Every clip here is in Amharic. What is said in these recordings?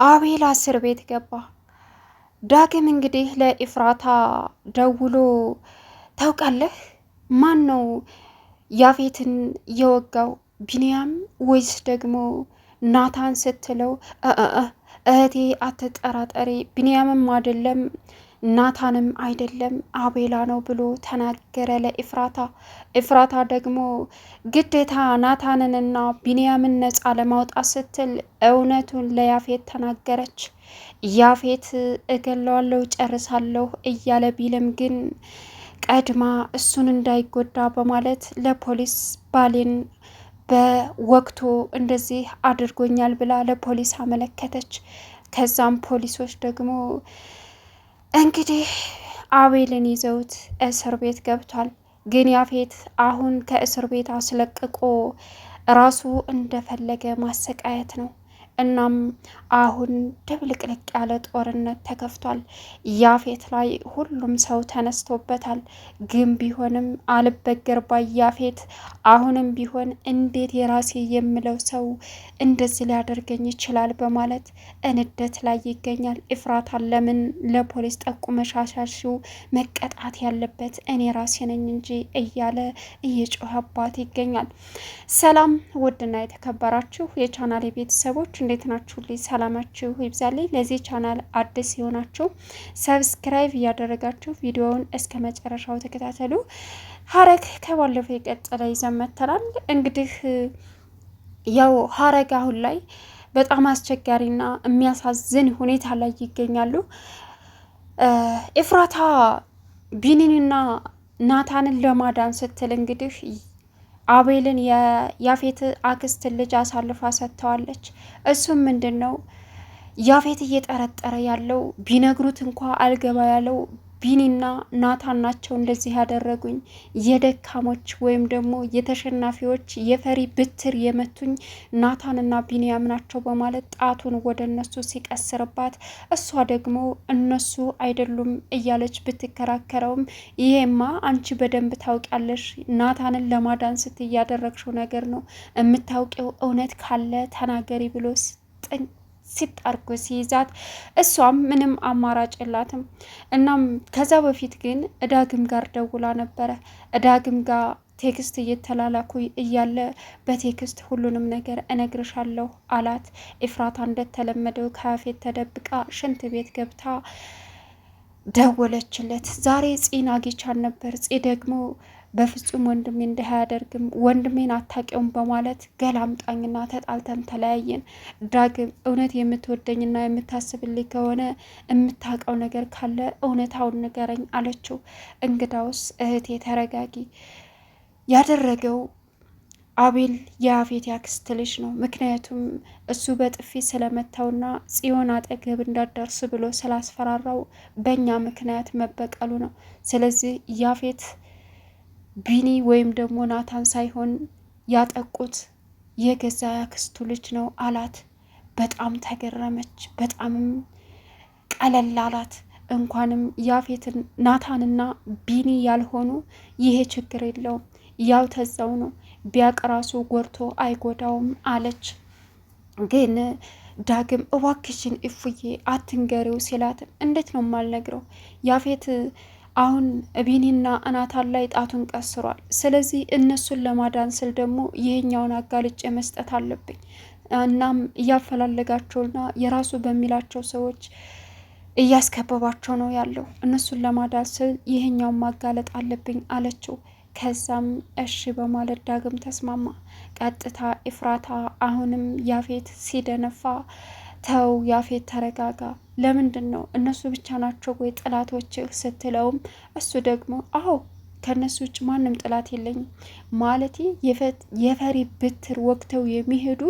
አቤል እስር ቤት ገባ። ዳግም እንግዲህ ለኢፍራታ ደውሎ ታውቃለህ፣ ማን ነው ያፌትን የወጋው ቢንያም ወይስ ደግሞ ናታን ስትለው እህቴ አትጠራጠሪ፣ ቢንያምም አይደለም ናታንም አይደለም አቤላ ነው ብሎ ተናገረ ለኢፍራታ። ኢፍራታ ደግሞ ግዴታ ናታንንና ቢንያምን ነፃ ለማውጣት ስትል እውነቱን ለያፌት ተናገረች። ያፌት እገለዋለሁ ጨርሳለሁ እያለ ቢልም ግን ቀድማ እሱን እንዳይጎዳ በማለት ለፖሊስ ባሌን በወቅቱ እንደዚህ አድርጎኛል ብላ ለፖሊስ አመለከተች። ከዛም ፖሊሶች ደግሞ እንግዲህ አቤልን ይዘውት እስር ቤት ገብቷል። ግን ያፌት አሁን ከእስር ቤት አስለቅቆ ራሱ እንደፈለገ ማሰቃየት ነው። እናም አሁን ድብልቅልቅ ያለ ጦርነት ተከፍቷል። ያፌት ላይ ሁሉም ሰው ተነስቶበታል። ግን ቢሆንም አልበገር ባይ ያፌት አሁንም ቢሆን እንዴት የራሴ የምለው ሰው እንደዚህ ሊያደርገኝ ይችላል በማለት እንዴት ላይ ይገኛል። ኢፍራታን ለምን ለፖሊስ ጠቁመሻሻሽው መቀጣት ያለበት እኔ ራሴ ነኝ እንጂ እያለ እየጮኸባት ይገኛል። ሰላም ውድና የተከበራችሁ የቻናል ቤተሰቦች እንዴት ናችሁ? ልይ ሰላማችሁ ይብዛልኝ። ለዚህ ቻናል አዲስ የሆናችሁ ሰብስክራይብ እያደረጋችሁ ቪዲዮውን እስከ መጨረሻው ተከታተሉ። ሀረግ ከባለፈው የቀጠለ ይዘን መጥተናል። እንግዲህ ያው ሀረግ አሁን ላይ በጣም አስቸጋሪና የሚያሳዝን ሁኔታ ላይ ይገኛሉ። ኢፍራታ ቢኒንና ናታንን ለማዳን ስትል እንግዲህ አቤልን የያፌት አክስት ልጅ አሳልፋ ሰጥተዋለች። እሱም ምንድን ነው ያፌት እየጠረጠረ ያለው ቢነግሩት እንኳ አልገባ ያለው ቢኒና ናታን ናቸው እንደዚህ ያደረጉኝ፣ የደካሞች ወይም ደግሞ የተሸናፊዎች የፈሪ ብትር የመቱኝ ናታንና ቢኒያም ናቸው በማለት ጣቱን ወደ እነሱ ሲቀስርባት፣ እሷ ደግሞ እነሱ አይደሉም እያለች ብትከራከረውም ይሄማ አንቺ በደንብ ታውቂያለሽ፣ ናታንን ለማዳን ስትይ ያደረግሽው ነገር ነው፣ የምታውቂው እውነት ካለ ተናገሪ ብሎ ሲጣርጎ ሲይዛት እሷም ምንም አማራጭ የላትም። እናም ከዛ በፊት ግን ዳግም ጋር ደውላ ነበረ። ዳግም ጋር ቴክስት እየተላላኩ እያለ በቴክስት ሁሉንም ነገር እነግርሻለሁ አላት። ኢፍራታ እንደተለመደው ከያፌት ተደብቃ ሽንት ቤት ገብታ ደወለችለት። ዛሬ ፂን አግኝቻት ነበር። ፂ ደግሞ በፍጹም ወንድሜ እንዲህ አያደርግም፣ ወንድሜን አታውቂውም በማለት ገላምጣኝና ተጣልተን ተለያየን። ዳግም እውነት የምትወደኝና የምታስብልኝ ከሆነ የምታውቀው ነገር ካለ እውነታውን ንገረኝ አለችው። እንግዳውስ እህቴ ተረጋጊ፣ ያደረገው አቤል የያፌት ያክስት ልጅ ነው። ምክንያቱም እሱ በጥፊ ስለመታውና ጽዮን አጠገብ እንዳደርስ ብሎ ስላስፈራራው በእኛ ምክንያት መበቀሉ ነው። ስለዚህ ያፌት ቢኒ ወይም ደግሞ ናታን ሳይሆን ያጠቁት የገዛ ያክስቱ ልጅ ነው አላት። በጣም ተገረመች። በጣምም ቀለል አላት። እንኳንም ያፌትን ናታንና ቢኒ ያልሆኑ ይሄ ችግር የለውም፣ ያው ተዛው ነው፣ ቢያቅ ራሱ ጎርቶ አይጎዳውም አለች። ግን ዳግም እባክሽን እፉዬ አትንገሪው ሲላትም እንዴት ነው የማልነግረው? ያፌት አሁን ቢኒና ናታን ላይ ጣቱን ቀስሯል። ስለዚህ እነሱን ለማዳን ስል ደግሞ ይሄኛውን አጋልጬ መስጠት አለብኝ። እናም እያፈላለጋቸውና የራሱ በሚላቸው ሰዎች እያስከበባቸው ነው ያለው። እነሱን ለማዳን ስል ይሄኛውን ማጋለጥ አለብኝ አለችው። ከዛም እሺ በማለት ዳግም ተስማማ። ቀጥታ ኢፍራታ አሁንም ያፌት ሲደነፋ ተው ያፌት ተረጋጋ፣ ለምንድን ነው እነሱ ብቻ ናቸው ወይ ጥላቶችህ ስትለውም እሱ ደግሞ አዎ ከነሱ ውጭ ማንም ጥላት የለኝም፣ ማለቴ የፈሪ ብትር ወቅተው የሚሄዱ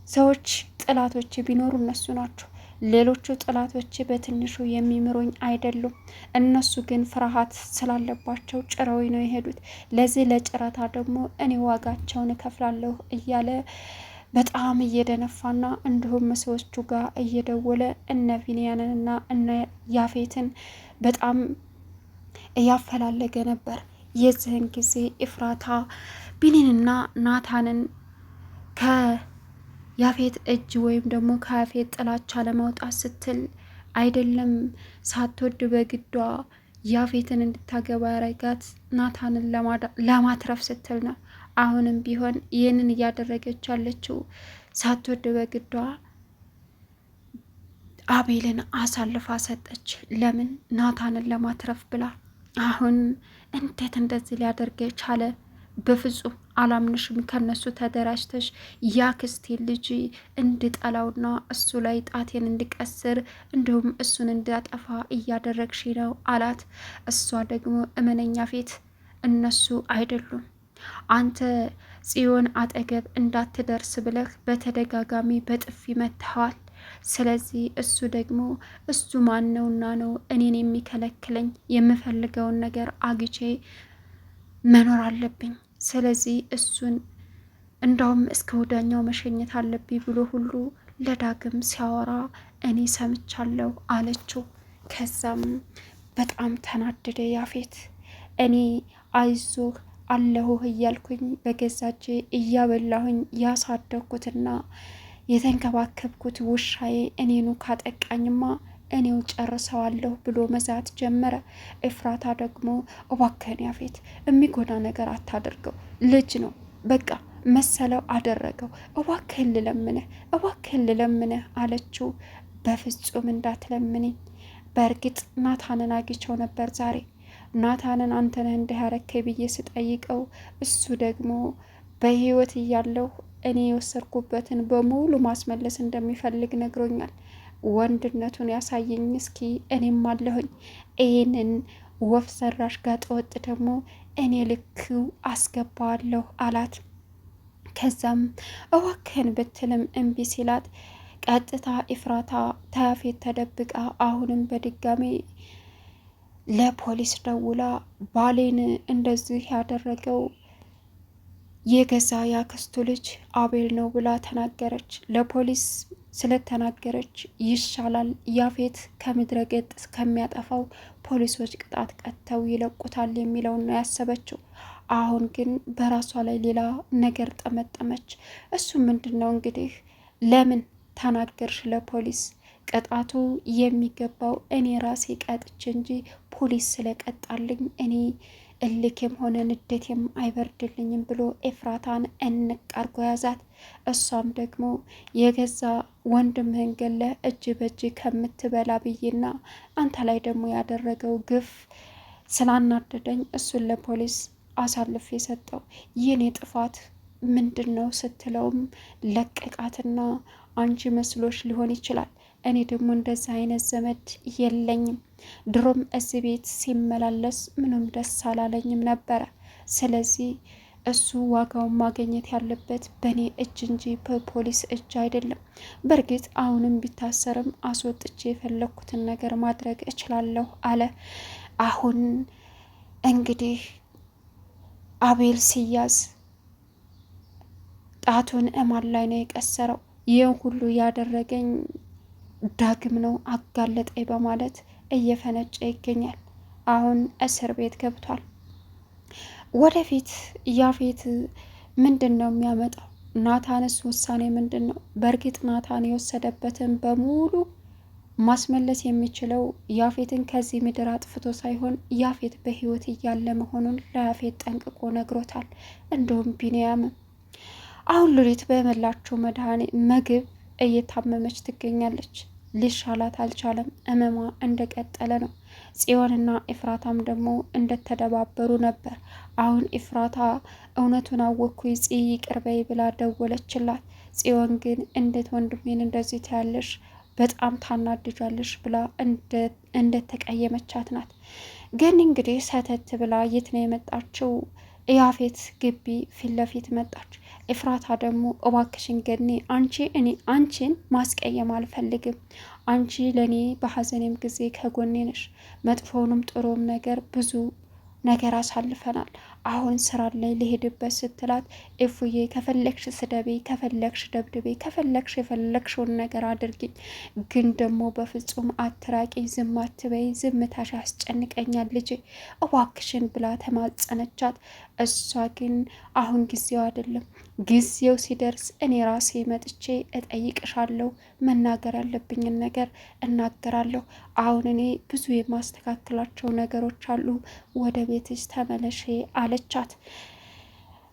ሰዎች ጥላቶች ቢኖሩ እነሱ ናቸው። ሌሎቹ ጥላቶች በትንሹ የሚምሩኝ አይደሉም። እነሱ ግን ፍርሃት ስላለባቸው ጭረው ነው የሄዱት። ለዚህ ለጭረታ ደግሞ እኔ ዋጋቸውን እከፍላለሁ እያለ በጣም እየደነፋና እንዲሁም ሰዎቹ ጋር እየደወለ እነ ቪንያንንና እነ ያፌትን በጣም እያፈላለገ ነበር። የዚህን ጊዜ ኢፍራታ ቢኒንና ናታንን ያፌት እጅ ወይም ደግሞ ከያፌት ጥላቻ ለማውጣት ስትል አይደለም ሳትወድ በግዷ ያፌትን እንድታገባ ያረጋት ናታንን ለማትረፍ ስትል ነው። አሁንም ቢሆን ይህንን እያደረገች ያለችው ሳትወድ በግዷ አቤልን አሳልፋ ሰጠች። ለምን? ናታንን ለማትረፍ ብላ። አሁን እንዴት እንደዚህ ሊያደርግ የቻለ? በፍጹም አላምንሽም። ከነሱ ተደራጅተሽ ያክስቴ ልጅ እንድጠላውና እሱ ላይ ጣቴን እንድቀስር እንዲሁም እሱን እንዳጠፋ እያደረግሽ ነው አላት። እሷ ደግሞ እመነኛ ፊት እነሱ አይደሉም አንተ ጽዮን አጠገብ እንዳትደርስ ብለህ በተደጋጋሚ በጥፊ መትኸዋል። ስለዚህ እሱ ደግሞ እሱ ማን ነውና ነው እኔን የሚከለክለኝ? የምፈልገውን ነገር አግቼ መኖር አለብኝ። ስለዚህ እሱን እንዳውም እስከ ወዳኛው መሸኘት አለብኝ ብሎ ሁሉ ለዳግም ሲያወራ እኔ ሰምቻለሁ አለችው። ከዛም በጣም ተናደደ ያፌት። እኔ አይዞህ አለሁህ እያልኩኝ በገዛጄ እያበላሁኝ ያሳደግኩትና የተንከባከብኩት ውሻዬ እኔኑ ካጠቃኝማ እኔው ጨርሰዋለሁ ብሎ መዛት ጀመረ። ኤፍራታ ደግሞ እባክህን ያፌት የሚጎዳ ነገር አታደርገው፣ ልጅ ነው በቃ መሰለው አደረገው፣ እባክህን ልለምንህ አለችው። በፍጹም እንዳትለምንኝ። በእርግጥ ናታንን አግኝቼው ነበር ዛሬ። ናታንን አንተነህ እንዲህ ያረከኝ ብዬ ስጠይቀው እሱ ደግሞ በህይወት እያለሁ እኔ የወሰድኩበትን በሙሉ ማስመለስ እንደሚፈልግ ነግሮኛል። ወንድነቱን ያሳየኝ እስኪ እኔም አለሁኝ። ይህንን ወፍ ሰራሽ ጋጠ ወጥ ደግሞ እኔ ልክው አስገባዋለሁ አላት። ከዛም እዋክህን ብትልም እምቢ ሲላት ቀጥታ ኤፍራታ ታያፌት ተደብቃ አሁንም በድጋሚ ለፖሊስ ደውላ ባሌን እንደዚህ ያደረገው የገዛ ያክስቱ ልጅ አቤል ነው ብላ ተናገረች። ለፖሊስ ስለተናገረች ይሻላል ያፌት ከምድረ ገጽ ከሚያጠፋው ፖሊሶች ቅጣት ቀጥተው ይለቁታል የሚለውን ነው ያሰበችው። አሁን ግን በራሷ ላይ ሌላ ነገር ጠመጠመች። እሱ ምንድን ነው እንግዲህ ለምን ተናገርሽ ለፖሊስ? ቅጣቱ የሚገባው እኔ ራሴ ቀጥቼ እንጂ ፖሊስ ስለቀጣልኝ እኔ እልክም ሆነ ንዴትም አይበርድልኝም ብሎ ኤፍራታን እንቅ አርጎ ያዛት። እሷም ደግሞ የገዛ ወንድምህን ገለህ እጅ በእጅ ከምትበላ ብዬና አንተ ላይ ደግሞ ያደረገው ግፍ ስላናደደኝ እሱን ለፖሊስ አሳልፍ የሰጠው ይህኔ ጥፋት ምንድን ነው ስትለውም ለቀቃትና አንቺ መስሎሽ ሊሆን ይችላል፣ እኔ ደግሞ እንደዛ አይነት ዘመድ የለኝም። ድሮም እዚህ ቤት ሲመላለስ ምንም ደስ አላለኝም ነበረ። ስለዚህ እሱ ዋጋውን ማግኘት ያለበት በእኔ እጅ እንጂ በፖሊስ እጅ አይደለም። በእርግጥ አሁንም ቢታሰርም አስወጥቼ የፈለግኩትን ነገር ማድረግ እችላለሁ አለ። አሁን እንግዲህ አቤል ሲያዝ ጣቱን እማን ላይ ነው የቀሰረው? ይህን ሁሉ ያደረገኝ ዳግም ነው አጋለጠኝ በማለት እየፈነጨ ይገኛል። አሁን እስር ቤት ገብቷል። ወደፊት ያፌት ምንድን ነው የሚያመጣው? ናታንስ ውሳኔ ምንድን ነው? በእርግጥ ናታን የወሰደበትን በሙሉ ማስመለስ የሚችለው ያፌትን ከዚህ ምድር አጥፍቶ ሳይሆን ያፌት በህይወት እያለ መሆኑን ለያፌት ጠንቅቆ ነግሮታል። እንዲሁም ቢንያምም አሁን ሉሊት በመላቸው ምግብ እየታመመች ትገኛለች። ሊሻላት አልቻለም። እመሟ እንደቀጠለ ነው። ጽዮንና ኤፍራታም ደግሞ እንደተደባበሩ ነበር። አሁን ኤፍራታ እውነቱን አወኩኝ ጽ ይቅር በይ ብላ ደወለችላት። ጽዮን ግን እንዴት ወንድሜን እንደዚህ ታያለሽ? በጣም ታናድጃለሽ ብላ እንደተቀየመቻት ናት። ግን እንግዲህ ሰተት ብላ የት ነው የመጣችው? ያፌት ግቢ ፊት ለፊት መጣች። ኤፍራታ ደግሞ እባክሽን ገኒ አንቺን ማስቀየም አልፈልግም። አንቺ ለእኔ በሐዘኔም ጊዜ ከጎኔ ነሽ። መጥፎውንም ጥሩም ነገር ብዙ ነገር አሳልፈናል። አሁን ስራ ላይ ልሄድበት ስትላት ኤፉዬ ከፈለግሽ ስደቤ፣ ከፈለግሽ ደብድቤ፣ ከፈለግሽ የፈለግሽውን ነገር አድርጊኝ፣ ግን ደግሞ በፍጹም አትራቂ፣ ዝም አትበይ፣ ዝምታሽ ያስጨንቀኛል ልጄ እባክሽን ብላ ተማጸነቻት። እሷ ግን አሁን ጊዜው አይደለም፣ ጊዜው ሲደርስ እኔ ራሴ መጥቼ እጠይቅሻለሁ፣ መናገር ያለብኝን ነገር እናገራለሁ። አሁን እኔ ብዙ የማስተካከላቸው ነገሮች አሉ፣ ወደ ቤትሽ ተመለሼ አለቻት።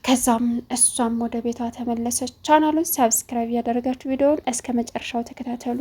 ከዛም እሷም ወደ ቤቷ ተመለሰች። ቻናሉን ሰብስክራይብ ያደረጋችሁ ቪዲዮውን እስከ መጨረሻው ተከታተሉ።